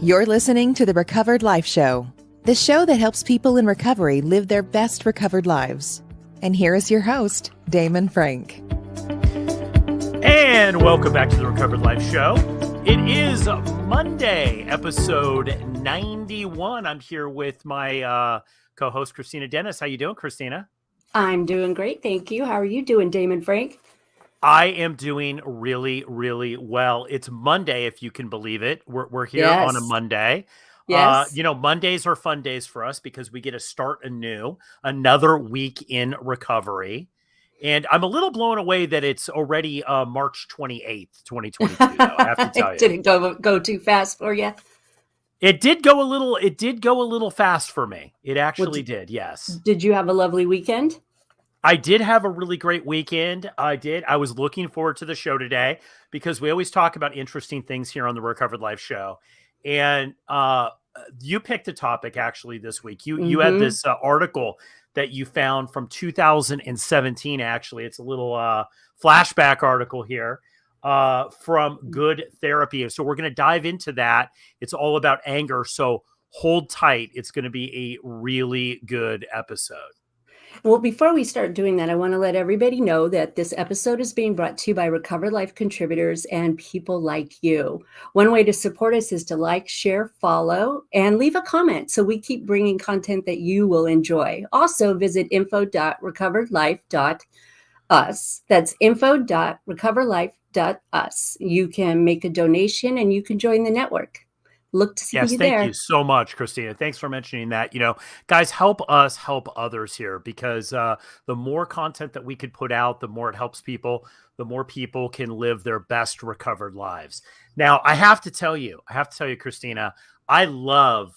You're listening to the Recovered Life Show, the show that helps people in recovery live their best recovered lives. And here is your host, Damon Frank. And welcome back to the Recovered Life Show. It is Monday, episode 91. I'm here with my co-host, Kristina Dennis. How you doing, Kristina? I'm doing great, thank you. How are you doing, Damon Frank? I am doing really, really well. It's Monday, if you can believe it. We're here on a Monday. Yes. Mondays are fun days for us because we get to start another week in recovery. And I'm a little blown away that it's already March 28th, 2022, though, I have to tell you. Did it go too fast for you? It did go a little fast for me. It actually did, yes. Did you have a lovely weekend? I did have a really great weekend. I did. I was looking forward to the show today because we always talk about interesting things here on the Recovered Life Show. And you picked a topic actually this week. You had this article that you found from 2017. Actually, it's a little flashback article here from GoodTherapy. So we're going to dive into that. It's all about anger. So hold tight. It's going to be a really good episode. Well, before we start doing that, I want to let everybody know that this episode is being brought to you by Recovered Life contributors and people like you. One way to support us is to like, share, follow, and leave a comment so we keep bringing content that you will enjoy. Also, visit info.recoveredlife.us. That's info.recoverlife.us. You can make a donation and you can join the network. Look to see you there. Thank you so much, Kristina. Thanks for mentioning that. Guys, help us help others here because the more content that we could put out, the more it helps people, the more people can live their best recovered lives. Now, I have to tell you, Kristina, I love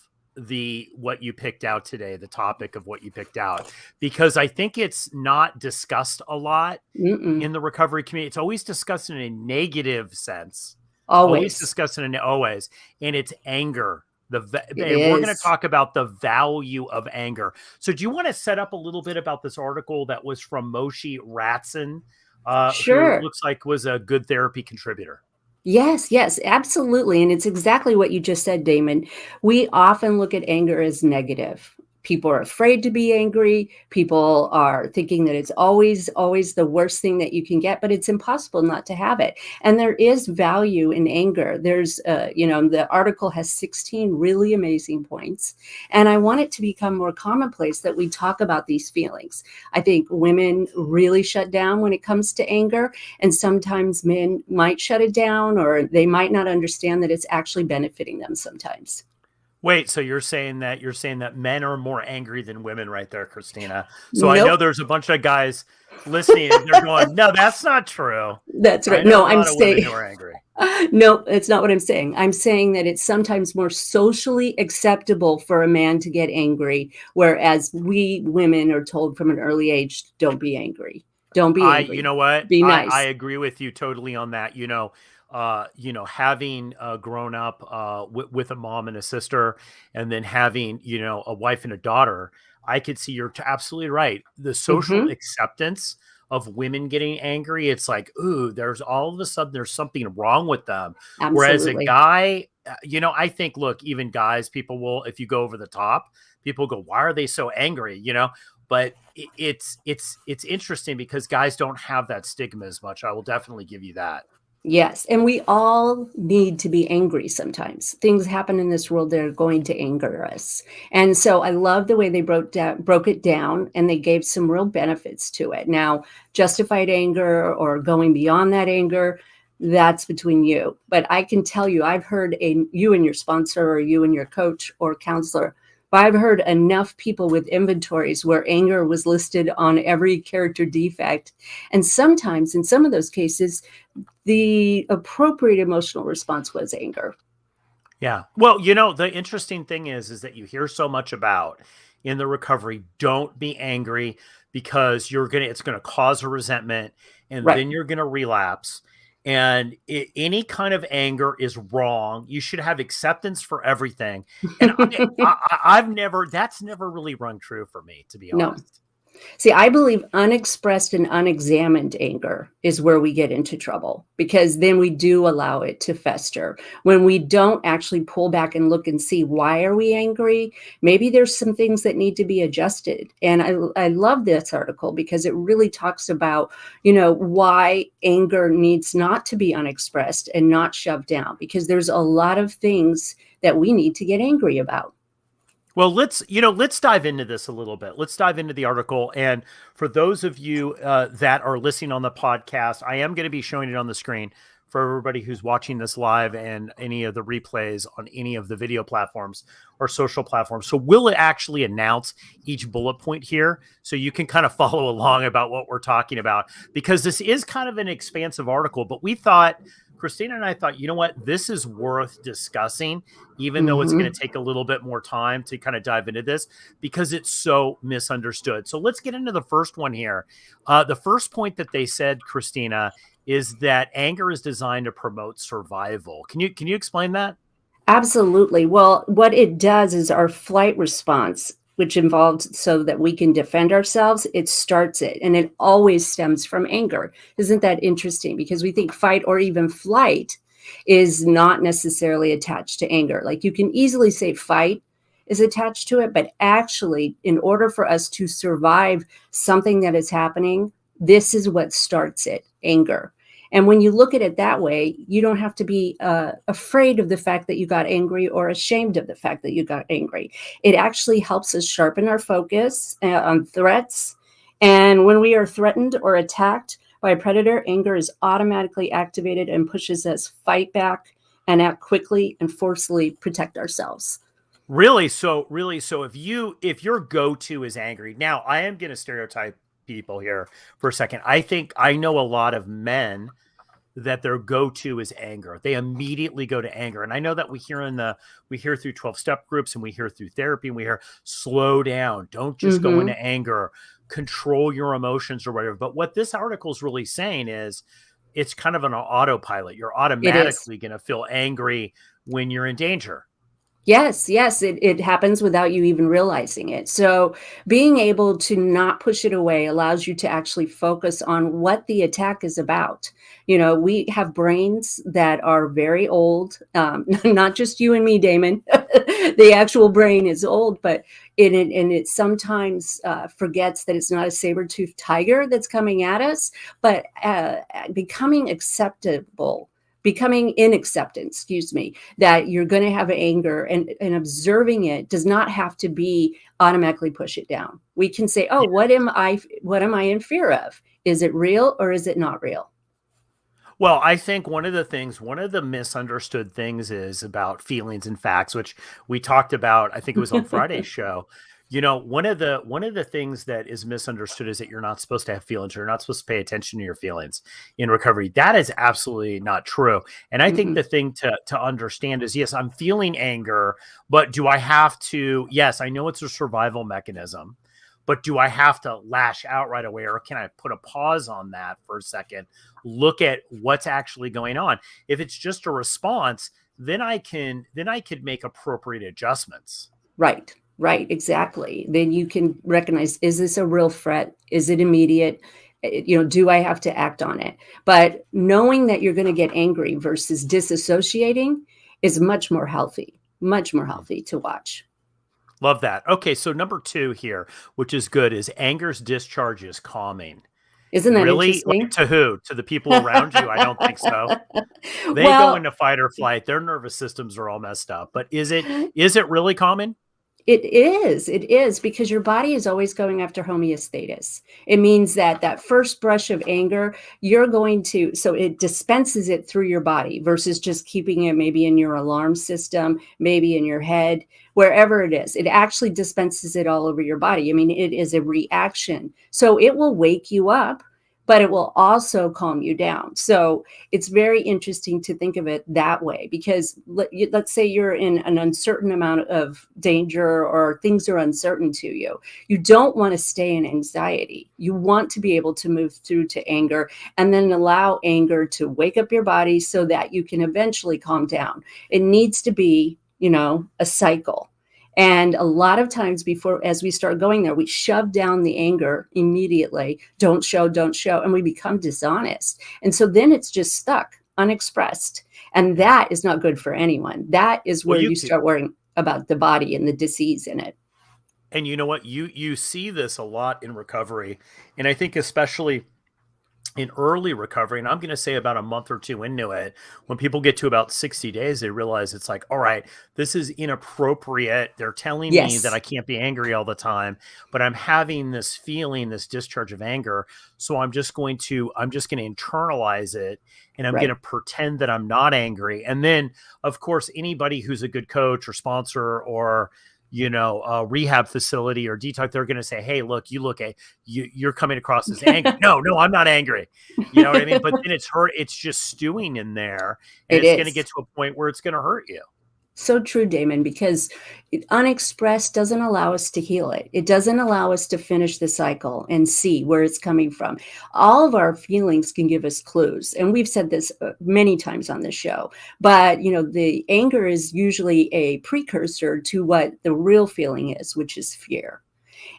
what you picked out today, the topic of what you picked out, because I think it's not discussed a lot in the recovery community. It's always discussed in a negative sense. Always discussing it, always. And it's anger. We're going to talk about the value of anger. So do you want to set up a little bit about this article that was from Moshe Ratson? Sure. Who looks like was a GoodTherapy contributor. Yes, absolutely. And it's exactly what you just said, Damon. We often look at anger as negative. People are afraid to be angry. People are thinking that it's always the worst thing that you can get, but it's impossible not to have it. And there is value in anger. There's, the article has 16 really amazing points. And I want it to become more commonplace that we talk about these feelings. I think women really shut down when it comes to anger. And sometimes men might shut it down or they might not understand that it's actually benefiting them sometimes. Wait, so you're saying that men are more angry than women right there, Kristina. So Nope. I know there's a bunch of guys listening and they're going, no, that's not true. That's right. No, I'm saying who are angry. No, that's not what I'm saying. I'm saying that it's sometimes more socially acceptable for a man to get angry, whereas we women are told from an early age, don't be angry. Don't be angry. You know what? Be nice. I agree with you totally on that. Having grown up with a mom and a sister, and then having, a wife and a daughter, I could see you're absolutely right. The social acceptance of women getting angry, it's like, ooh, there's all of a sudden there's something wrong with them. Absolutely. Whereas a guy, I think, look, even guys, people will, if you go over the top, people go, why are they so angry? But it's interesting because guys don't have that stigma as much. I will definitely give you that. Yes. And we all need to be angry sometimes. Things happen in this world that are going to anger us. And so I love the way they broke it down and they gave some real benefits to it. Now, justified anger or going beyond that anger, that's between you. But I can tell you, I've heard you and your sponsor or you and your coach or counselor, but I've heard enough people with inventories where anger was listed on every character defect. And sometimes in some of those cases, the appropriate emotional response was anger. Yeah. Well, the interesting thing is that you hear so much about in the recovery, don't be angry because it's going to cause a resentment and then you're going to relapse. And any kind of anger is wrong. You should have acceptance for everything. And that's never really rung true for me, to be honest. See, I believe unexpressed and unexamined anger is where we get into trouble, because then we do allow it to fester. When we don't actually pull back and look and see, why are we angry? Maybe there's some things that need to be adjusted. And I love this article because it really talks about, why anger needs not to be unexpressed and not shoved down, because there's a lot of things that we need to get angry about. Well, let's dive into this a little bit. Let's dive into the article. And for those of you that are listening on the podcast, I am going to be showing it on the screen for everybody who's watching this live and any of the replays on any of the video platforms or social platforms. So we'll actually announce each bullet point here so you can kind of follow along about what we're talking about, because this is kind of an expansive article, but we thought, Kristina and I thought, you know what, this is worth discussing, even though it's going to take a little bit more time to kind of dive into this because it's so misunderstood. So let's get into the first one here. The first point that they said, Kristina, is that anger is designed to promote survival. Can you explain that? Absolutely. Well, what it does is our flight response, which involved so that we can defend ourselves, it starts it. And it always stems from anger. Isn't that interesting? Because we think fight or even flight is not necessarily attached to anger. Like, you can easily say fight is attached to it, but actually, in order for us to survive something that is happening, this is what starts it, anger. And when you look at it that way, you don't have to be afraid of the fact that you got angry or ashamed of the fact that you got angry. It actually helps us sharpen our focus on threats. And when we are threatened or attacked by a predator, anger is automatically activated and pushes us fight back and act quickly and forcefully protect ourselves. Really? So if your go-to is angry, now I am going to stereotype people here for a second. I know a lot of men that their go-to is anger. They immediately go to anger. And I know that we hear through 12-step groups and we hear through therapy and we hear, slow down, don't just go into anger, control your emotions or whatever. But what this article is really saying is it's kind of an autopilot. You're automatically going to feel angry when you're in danger. Yes, it happens without you even realizing it. So being able to not push it away allows you to actually focus on what the attack is about. We have brains that are very old, not just you and me, Damon. The actual brain is old, but it sometimes forgets that it's not a saber-toothed tiger that's coming at us, but becoming in acceptance, that you're going to have anger and observing it does not have to be automatically push it down. We can say, oh, what am I in fear of? Is it real or is it not real? Well, I think one of the misunderstood things is about feelings and facts, which we talked about. I think it was on Friday's show. One of the things that is misunderstood is that you're not supposed to have feelings. You're not supposed to pay attention to your feelings in recovery. That is absolutely not true. And I think the thing to understand is, yes, I'm feeling anger, but do I have to? Yes, I know it's a survival mechanism, but do I have to lash out right away, or can I put a pause on that for a second? Look at what's actually going on. If it's just a response, then I could make appropriate adjustments. Right, exactly. Then you can recognize, is this a real threat? Is it immediate? Do I have to act on it? But knowing that you're going to get angry versus disassociating is much more healthy to watch. Love that. Okay, so number 2 here, which is good, is anger's discharge is calming. Isn't that really interesting? Like, to who? To the people around you? I don't think so. They go into fight or flight. Their nervous systems are all messed up. But is it really calming? It is, because your body is always going after homeostasis. It means that first brush of anger, so it dispenses it through your body versus just keeping it maybe in your alarm system, maybe in your head, wherever it is. It actually dispenses it all over your body. I mean, it is a reaction. So it will wake you up, but it will also calm you down. So it's very interesting to think of it that way, because let's say you're in an uncertain amount of danger or things are uncertain to you. You don't want to stay in anxiety. You want to be able to move through to anger and then allow anger to wake up your body so that you can eventually calm down. It needs to be, a cycle. And a lot of times before, as we start going there, we shove down the anger immediately. Don't show, don't show. And we become dishonest. And so then it's just stuck, unexpressed. And that is not good for anyone. That is where you start worrying about the body and the disease in it. And you know what? You see this a lot in recovery. And I think especially in early recovery, and I'm going to say about a month or two into it, when people get to about 60 days, they realize it's like, all right, this is inappropriate. They're telling me that I can't be angry all the time, but I'm having this feeling, this discharge of anger. So I'm just going to internalize it, and I'm going to pretend that I'm not angry. And then, of course, anybody who's a good coach or sponsor or a rehab facility or detox, they're going to say, hey, look, you're coming across as angry. No, I'm not angry. You know what I mean? But then it's just stewing in there, and it's going to get to a point where it's going to hurt you. So true, Damon, because unexpressed doesn't allow us to heal it. It doesn't allow us to finish the cycle and see where it's coming from. All of our feelings can give us clues. And we've said this many times on the show, but the anger is usually a precursor to what the real feeling is, which is fear.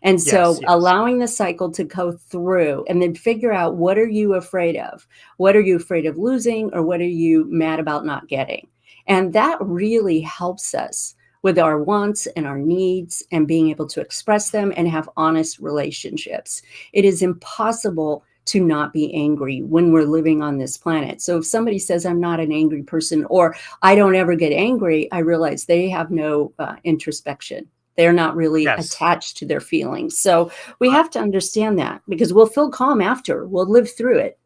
And so allowing the cycle to go through and then figure out, what are you afraid of? What are you afraid of losing? Or what are you mad about not getting? And that really helps us with our wants and our needs and being able to express them and have honest relationships. It is impossible to not be angry when we're living on this planet. So if somebody says, I'm not an angry person, or I don't ever get angry, I realize they have no introspection. They're not really attached to their feelings. So we have to understand that, because we'll feel calm after. We'll live through it.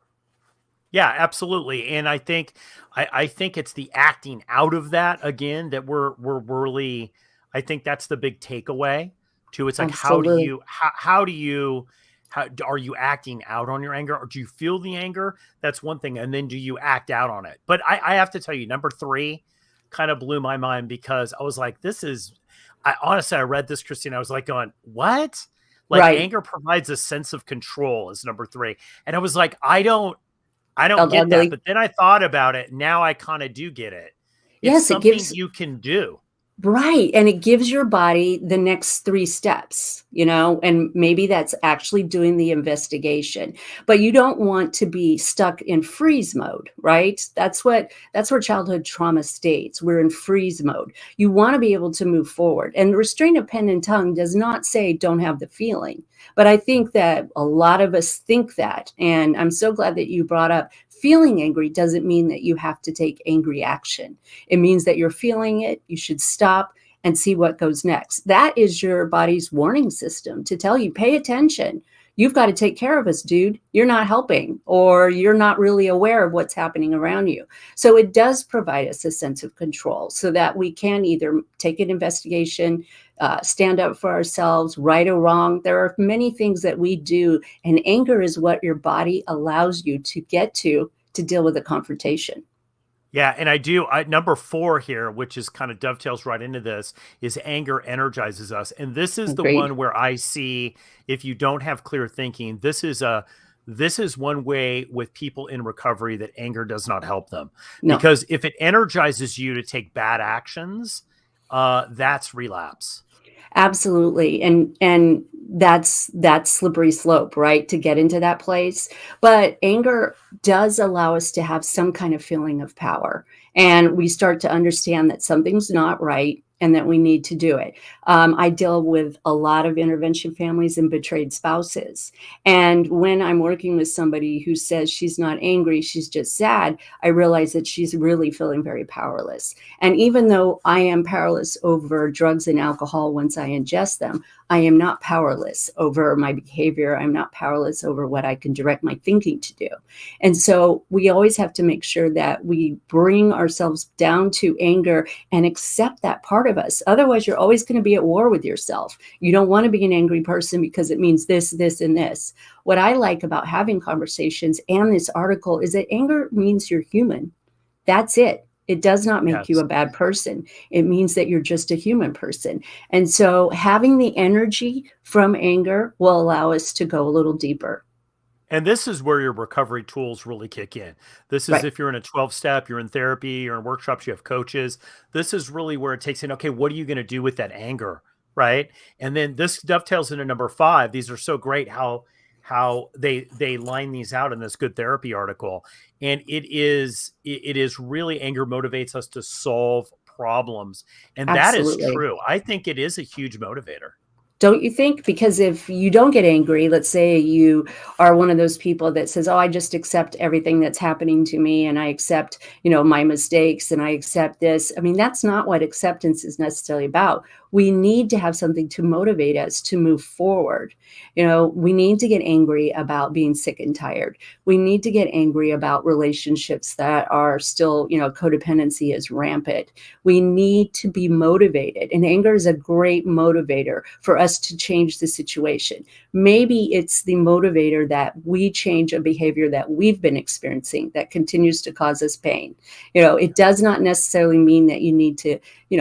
Yeah, absolutely. And I think it's the acting out of that again that we're really, I think that's the big takeaway too. It's like, Absolutely. how are you acting out on your anger, or do you feel the anger? That's one thing. And then do you act out on it? But I have to tell you, number 3 kind of blew my mind, because I was like, honestly, I read this, Kristina, I was like going, what? Like anger provides a sense of control is number 3. And I was like, I don't get that. But then I thought about it. Now I kind of do get it. It's something you can do. Right. And it gives your body the next 3 steps, and maybe that's actually doing the investigation. But you don't want to be stuck in freeze mode, right? That's where childhood trauma states. We're in freeze mode. You want to be able to move forward. And the restraint of pen and tongue does not say don't have the feeling. But I think that a lot of us think that. And I'm so glad that you brought up feeling angry doesn't mean that you have to take angry action. It means that you're feeling it. You should stop and see what goes next. That is your body's warning system to tell you, pay attention. You've got to take care of us, dude. You're not helping, or you're not really aware of what's happening around you. So it does provide us a sense of control so that we can either take an investigation, stand up for ourselves, right or wrong. There are many things that we do, and anger is what your body allows you to get to deal with a confrontation. Yeah, and number 4 here, which is kind of dovetails right into this, is anger energizes us. And this is the one where I see, if you don't have clear thinking, this is one way with people in recovery that anger does not help them. No. Because if it energizes you to take bad actions, that's relapse. Absolutely. And that's slippery slope, right? To get into that place. But anger does allow us to have some kind of feeling of power. And we start to understand that something's not right and that we need to do it. I deal with a lot of intervention families and betrayed spouses. And when I'm working with somebody who says she's not angry, she's just sad, I realize that she's really feeling very powerless. And even though I am powerless over drugs and alcohol once I ingest them, I am not powerless over my behavior. I'm not powerless over what I can direct my thinking to do. And so we always have to make sure that we bring ourselves down to anger and accept that part of us. Otherwise, you're always going to be at war with yourself. You don't want to be an angry person because it means this, this, and this. What I like about having conversations and this article is that anger means you're human. That's it. It does not make you a bad person. It means that you're just a human person. And so having the energy from anger will allow us to go a little deeper. And this is where your recovery tools really kick in. This is Right. if you're in a 12-step, you're in therapy, you're in workshops, you have coaches. This is really where it takes in, okay, what are you going to do with that anger? Right. And then this dovetails into number 5. These are so great how they line these out in this Good Therapy article. And it is really anger motivates us to solve problems. And that is Absolutely. true. I think it is a huge motivator. Don't you think? Because if you don't get angry, let's say you are one of those people that says, "Oh, I just accept everything that's happening to me and I accept, my mistakes and I accept this." I mean, that's not what acceptance is necessarily about. We need to have something to motivate us to move forward. We need to get angry about being sick and tired. We need to get angry about relationships that are still, codependency is rampant. We need to be motivated. And anger is a great motivator for us to change the situation. Maybe it's the motivator that we change a behavior that we've been experiencing that continues to cause us pain. It does not necessarily mean that you need to,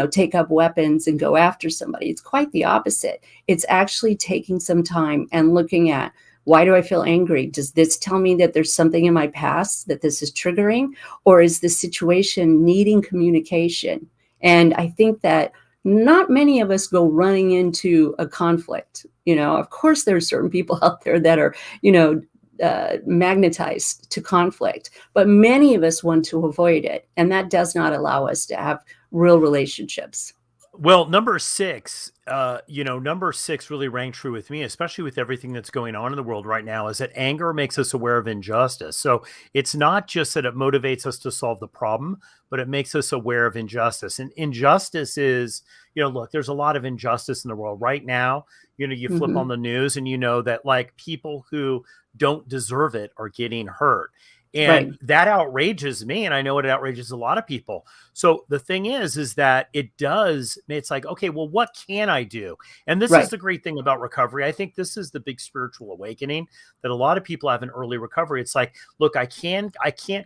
take up weapons and go after somebody. It's quite the opposite. It's actually taking some time and looking at, why do I feel angry? Does this tell me that there's something in my past that this is triggering? Or is the situation needing communication? And I think that not many of us go running into a conflict. Of course, there are certain people out there that are, magnetized to conflict, but many of us want to avoid it. And that does not allow us to have real relationships. Well, number 6 really rang true with me, especially with everything that's going on in the world right now, is that anger makes us aware of injustice. So it's not just that it motivates us to solve the problem, but it makes us aware of injustice. And injustice is, look, there's a lot of injustice in the world right now. You flip Mhm. on the news and you know that like people who don't deserve it are getting hurt. Right. And that outrages me. And I know it outrages a lot of people. So the thing is that it's like, okay, well, what can I do? And this is Right. the great thing about recovery. I think this is the big spiritual awakening that a lot of people have in early recovery. It's like, look, I can't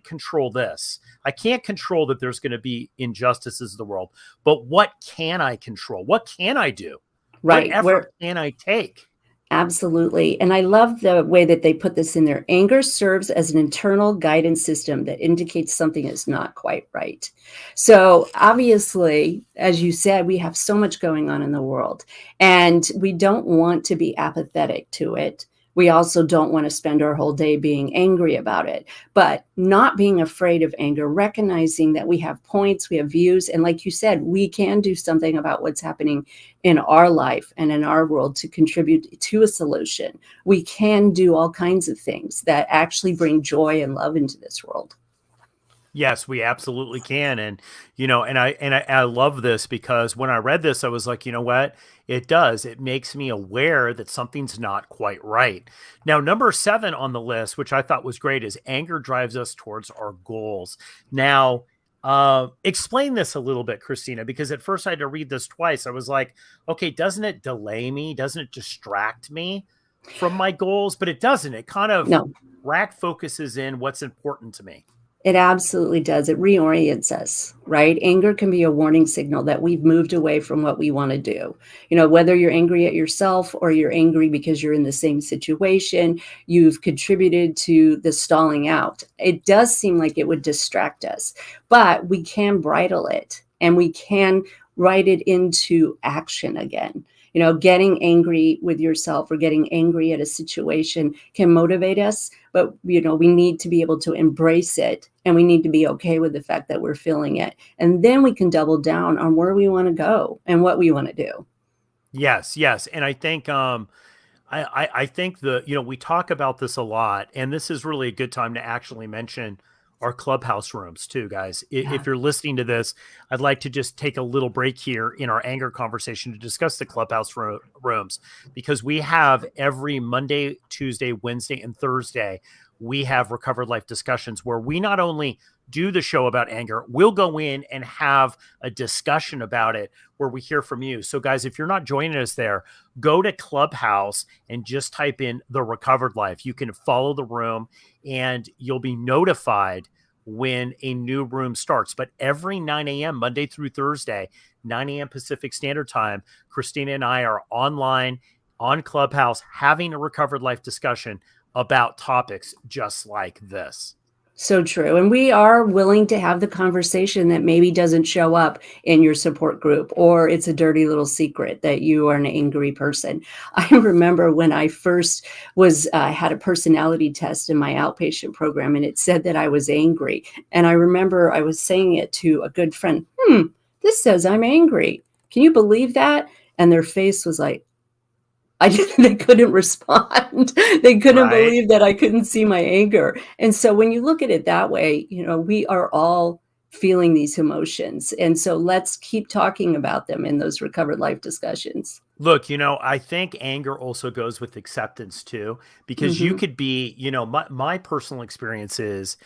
control this. I can't control that there's going to be injustices in the world, but what can I control? What can I do? What Right. effort can I take? Absolutely. And I love the way that they put this in there. Anger serves as an internal guidance system that indicates something is not quite right. So, obviously, as you said, we have so much going on in the world, and we don't want to be apathetic to it. We also don't want to spend our whole day being angry about it, but not being afraid of anger, recognizing that we have points, we have views. And like you said, we can do something about what's happening in our life and in our world to contribute to a solution. We can do all kinds of things that actually bring joy and love into this world. Yes, we absolutely can. And, I love this because when I read this, I was like, you know what? It does. It makes me aware that something's not quite right. Now, number 7 on the list, which I thought was great, is anger drives us towards our goals. Now, explain this a little bit, Christina, because at first I had to read this twice. I was like, okay, doesn't it delay me? Doesn't it distract me from my goals? But it doesn't. It kind of No, rack focuses in what's important to me. it absolutely does. It reorients us, right? Anger can be a warning signal that we've moved away from what we want to do. Whether you're angry at yourself or you're angry because you're in the same situation, you've contributed to the stalling out. It does seem like it would distract us, but we can bridle it and we can write it into action again. Getting angry with yourself or getting angry at a situation can motivate us, but we need to be able to embrace it, and we need to be okay with the fact that we're feeling it. And then we can double down on where we want to go and what we want to do. Yes, yes. And I think I think we talk about this a lot, and this is really a good time to actually mention our clubhouse rooms too, guys. If Yeah. you're listening to this, I'd like to just take a little break here in our anger conversation to discuss the clubhouse rooms, because we have every Monday, Tuesday, Wednesday, and Thursday, we have recovered life discussions where we not only do the show about anger, we'll go in and have a discussion about it where we hear from you. So guys, if you're not joining us there, go to Clubhouse and just type in the recovered life. You can follow the room and you'll be notified when a new room starts. But every 9 a.m., Monday through Thursday, 9 a.m. Pacific Standard Time, Kristina and I are online on Clubhouse having a recovered life discussion about topics just like this. So true. And we are willing to have the conversation that maybe doesn't show up in your support group, or it's a dirty little secret that you are an angry person. I remember when I first had a personality test in my outpatient program, and it said that I was angry. And I remember I was saying it to a good friend, this says I'm angry. Can you believe that? And their face was like, they couldn't respond. They couldn't believe that I couldn't see my anger. And so when you look at it that way, we are all feeling these emotions. And so let's keep talking about them in those recovered life discussions. Look, I think anger also goes with acceptance too, because you could be, my personal experience is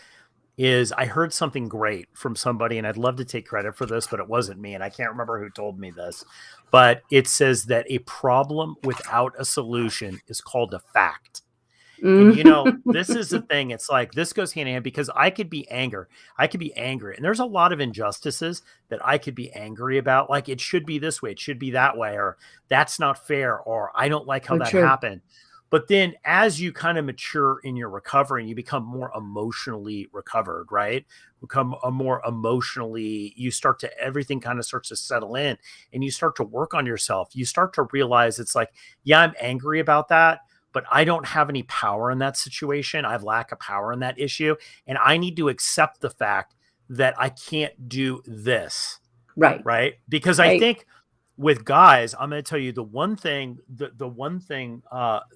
I heard something great from somebody, and I'd love to take credit for this, but it wasn't me. And I can't remember who told me this, but it says that a problem without a solution is called a fact. And, this is the thing. It's like, this goes hand in hand, because I could be angry. And there's a lot of injustices that I could be angry about. Like, it should be this way. It should be that way, or that's not fair, or I don't like how that happened. But then as you kind of mature in your recovery and you become more emotionally recovered, right? Everything kind of starts to settle in, and you start to work on yourself. You start to realize it's like, yeah, I'm angry about that, but I don't have any power in that situation. I have lack of power in that issue. And I need to accept the fact that I can't do this. Right. Because I think with guys, I'm going to tell you the one thing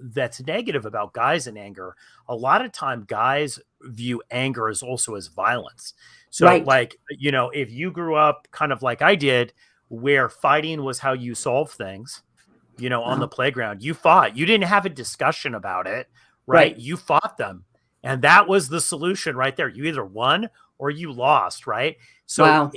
that's negative about guys in anger. A lot of time guys view anger as also as violence. So if you grew up kind of like I did, where fighting was how you solve things, on the playground, you fought, you didn't have a discussion about it, right? You fought them, and that was the solution right there. You either won or you lost. Right. So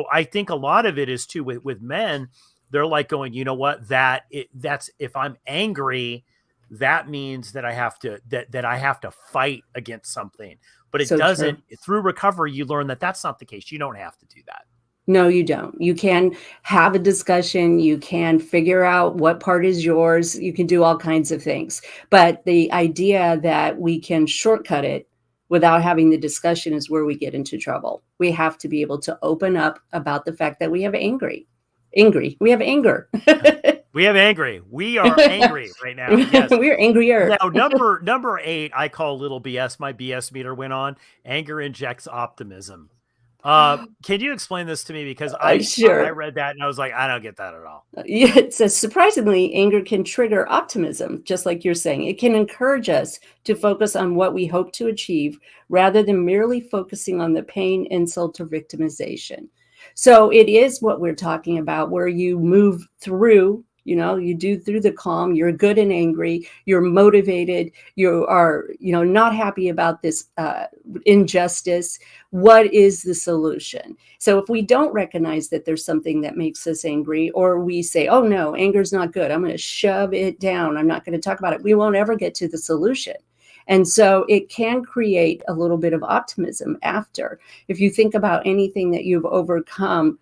I think a lot of it is too with men. They're like going, you know what, that's if I'm angry, that means that I have to fight against something, but it doesn't. Through recovery, you learn that that's not the case. You don't have to do that. No, you don't. You can have a discussion. You can figure out what part is yours. You can do all kinds of things. But the idea that we can shortcut it without having the discussion is where we get into trouble. We have to be able to open up about the fact that we have angry. We have anger. We have angry. We are angry right now. Yes. We're angrier. Now, number 8, I call little BS. My BS meter went on. Anger injects optimism. Can you explain this to me? Because I read that and I was like, I don't get that at all. Yeah, it says, surprisingly, anger can trigger optimism, just like you're saying. It can encourage us to focus on what we hope to achieve rather than merely focusing on the pain, insult, or victimization. So it is what we're talking about, where you move through, you do through the calm, you're good and angry, you're motivated, you are, not happy about this injustice. What is the solution? So if we don't recognize that there's something that makes us angry, or we say, oh no, anger's not good, I'm going to shove it down, I'm not going to talk about it, we won't ever get to the solution. And so it can create a little bit of optimism after. If you think about anything that you've overcome,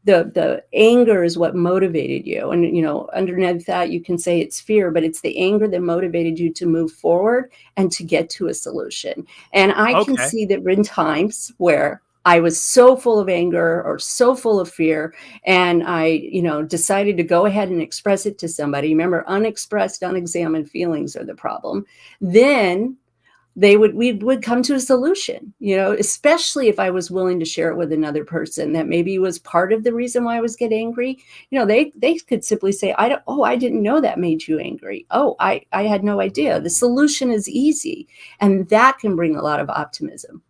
the anger is what motivated you. And, underneath that, you can say it's fear, but it's the anger that motivated you to move forward and to get to a solution. And I can see that in times where I was so full of anger or so full of fear, and I, decided to go ahead and express it to somebody. Remember, unexpressed, unexamined feelings are the problem. Then we would come to a solution, especially if I was willing to share it with another person that maybe was part of the reason why I was getting angry. They could simply say, I didn't know that made you angry. Oh, I had no idea. The solution is easy. And that can bring a lot of optimism.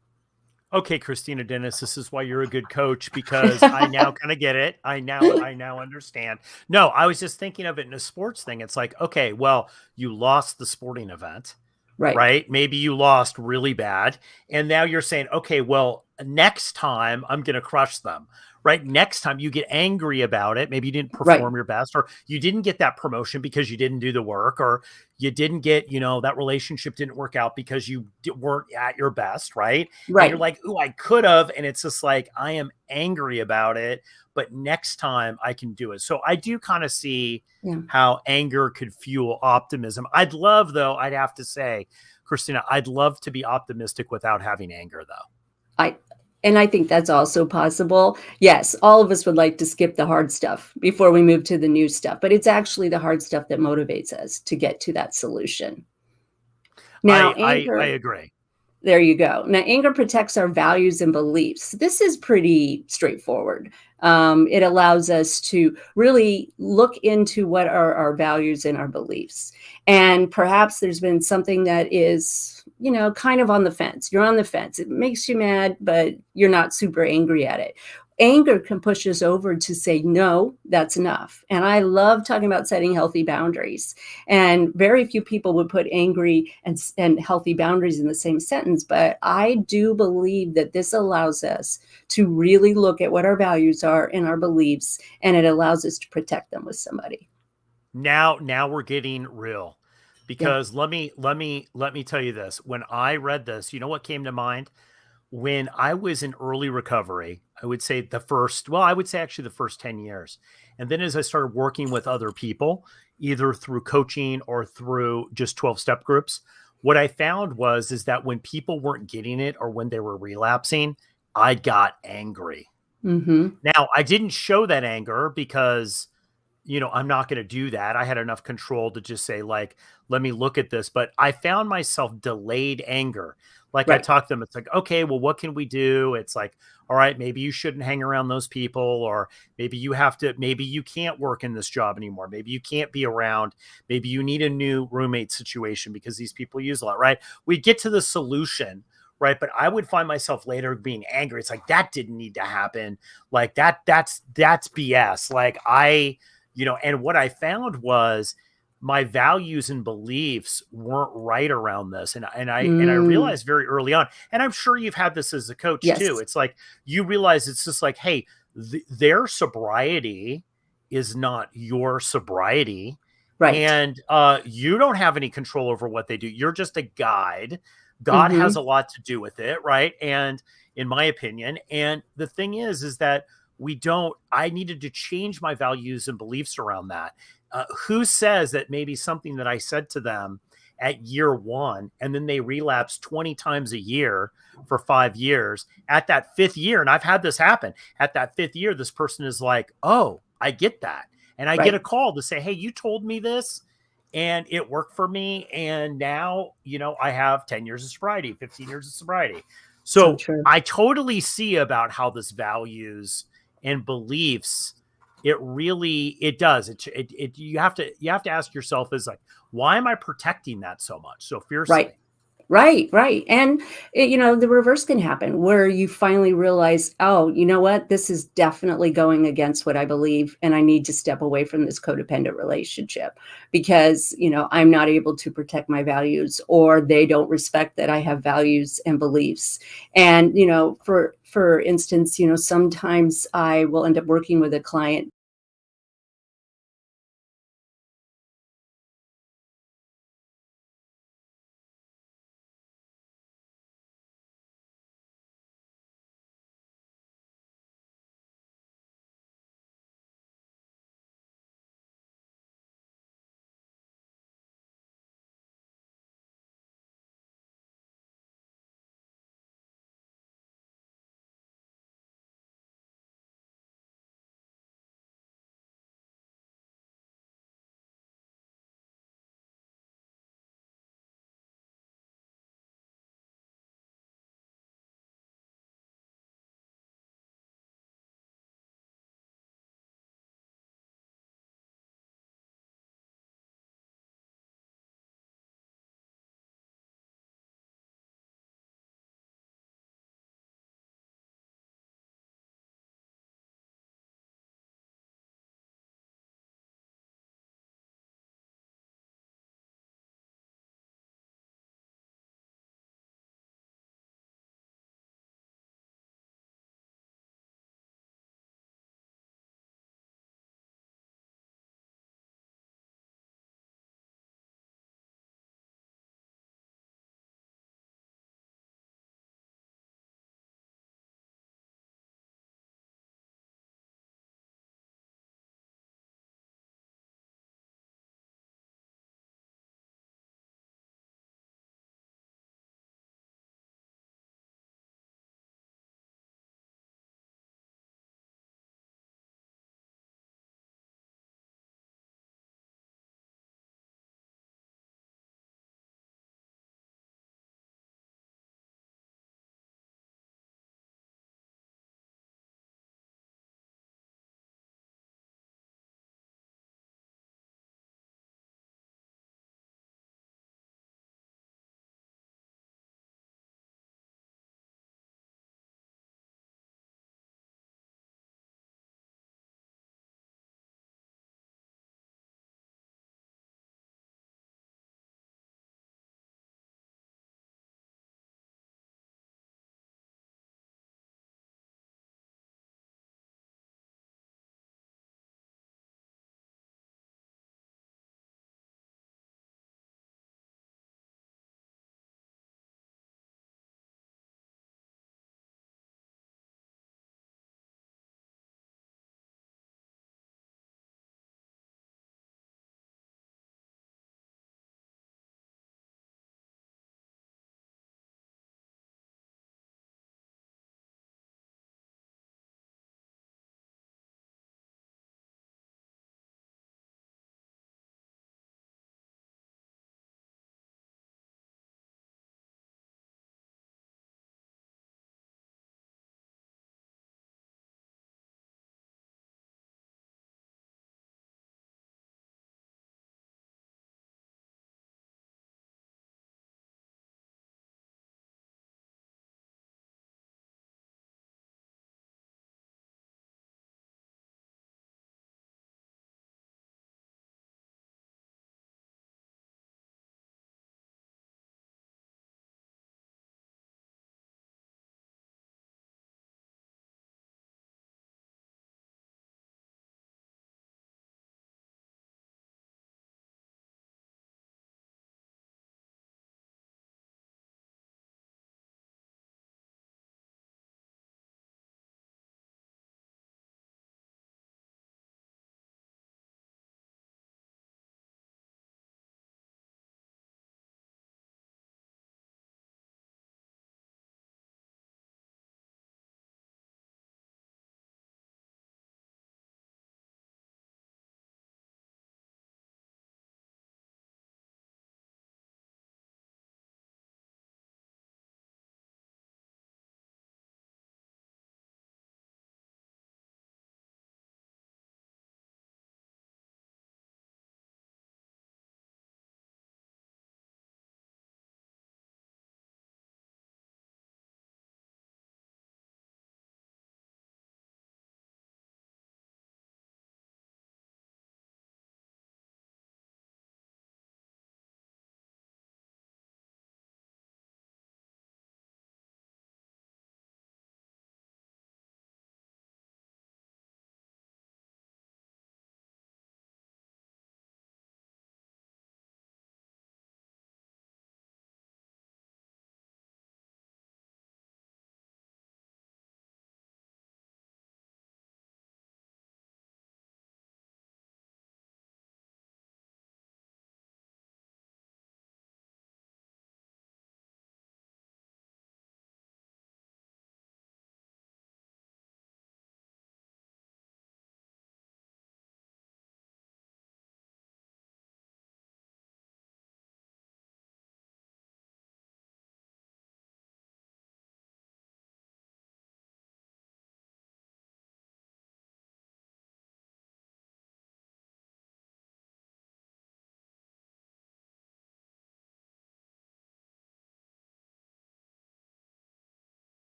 Okay, Kristina Dennis, this is why you're a good coach, because I now kind of get it. I now understand. No, I was just thinking of it in a sports thing. It's like, okay, well, you lost the sporting event, right? Maybe you lost really bad. And now you're saying, okay, well, next time I'm going to crush them, right? Next time you get angry about it. Maybe you didn't Right. perform your best, or you didn't get that promotion because you didn't do the work, or you didn't get, that relationship didn't work out because you weren't at your best, right? And you're Right. like, "Ooh, I could have." And it's just like, I am angry about it, but next time I can do it. So I do kind of see Yeah. how anger could fuel optimism. I'd love, though, I'd have to say, Kristina, I'd love to be optimistic without having anger, though. I think that's also possible. Yes, all of us would like to skip the hard stuff before we move to the new stuff, but it's actually the hard stuff that motivates us to get to that solution. Now, I anger, agree. there you go. Now, anger protects our values and beliefs. This is pretty straightforward. It allows us to really look into what are our values and our beliefs. And perhaps there's been something that is, kind of on the fence. You're on the fence. It makes you mad, but you're not super angry at it. Anger can push us over to say, no, that's enough. And I love talking about setting healthy boundaries. And very few people would put angry and healthy boundaries in the same sentence. But I do believe that this allows us to really look at what our values are and our beliefs, and it allows us to protect them with somebody. Now we're getting real, Yeah. because let me tell you this. When I read this, you know what came to mind? When I was in early recovery, I would say I would say actually the first 10 years. And then as I started working with other people, either through coaching or through just 12-step groups, what I found is that when people weren't getting it or when they were relapsing, I got angry. Mm-hmm. Now, I didn't show that anger because I'm not going to do that. I had enough control to just say, like, let me look at this. But I found myself delayed anger. Like, I Right. talked to them. It's like, okay, well, what can we do? It's like, all right, maybe you shouldn't hang around those people, or maybe maybe you can't work in this job anymore. Maybe you can't be around. Maybe you need a new roommate situation because these people use a lot, right? We get to the solution. Right. But I would find myself later being angry. It's like, that didn't need to happen. Like that's BS. And what I found was my values and beliefs weren't right around this. And I Mm, realized very early on, and I'm sure you've had this as a coach too. yes. It's like, you realize it's just like, hey, their sobriety is not your sobriety. Right. And you don't have any control over what they do. You're just a guide. God has Mm-hmm. a lot to do with it, right? And in my opinion, and the thing is that I needed to change my values and beliefs around that. Who says that maybe something that I said to them at year one, and then they relapse 20 times a year for 5 years, at that fifth year, and I've had this happen, at that fifth year, this person is like, oh, I get that. And I get a Right. call to say, hey, you told me this and it worked for me. And now, I have 10 years of sobriety, 15 years of sobriety. So So true. I totally see about how this values and beliefs, it does. You have to ask yourself, is like, why am I protecting that so much, so Right. fiercely? Right, right. And the reverse can happen where you finally realize, oh, you know what? This is definitely going against what I believe, and I need to step away from this codependent relationship because, I'm not able to protect my values, or they don't respect that I have values and beliefs. And, for instance, sometimes I will end up working with a client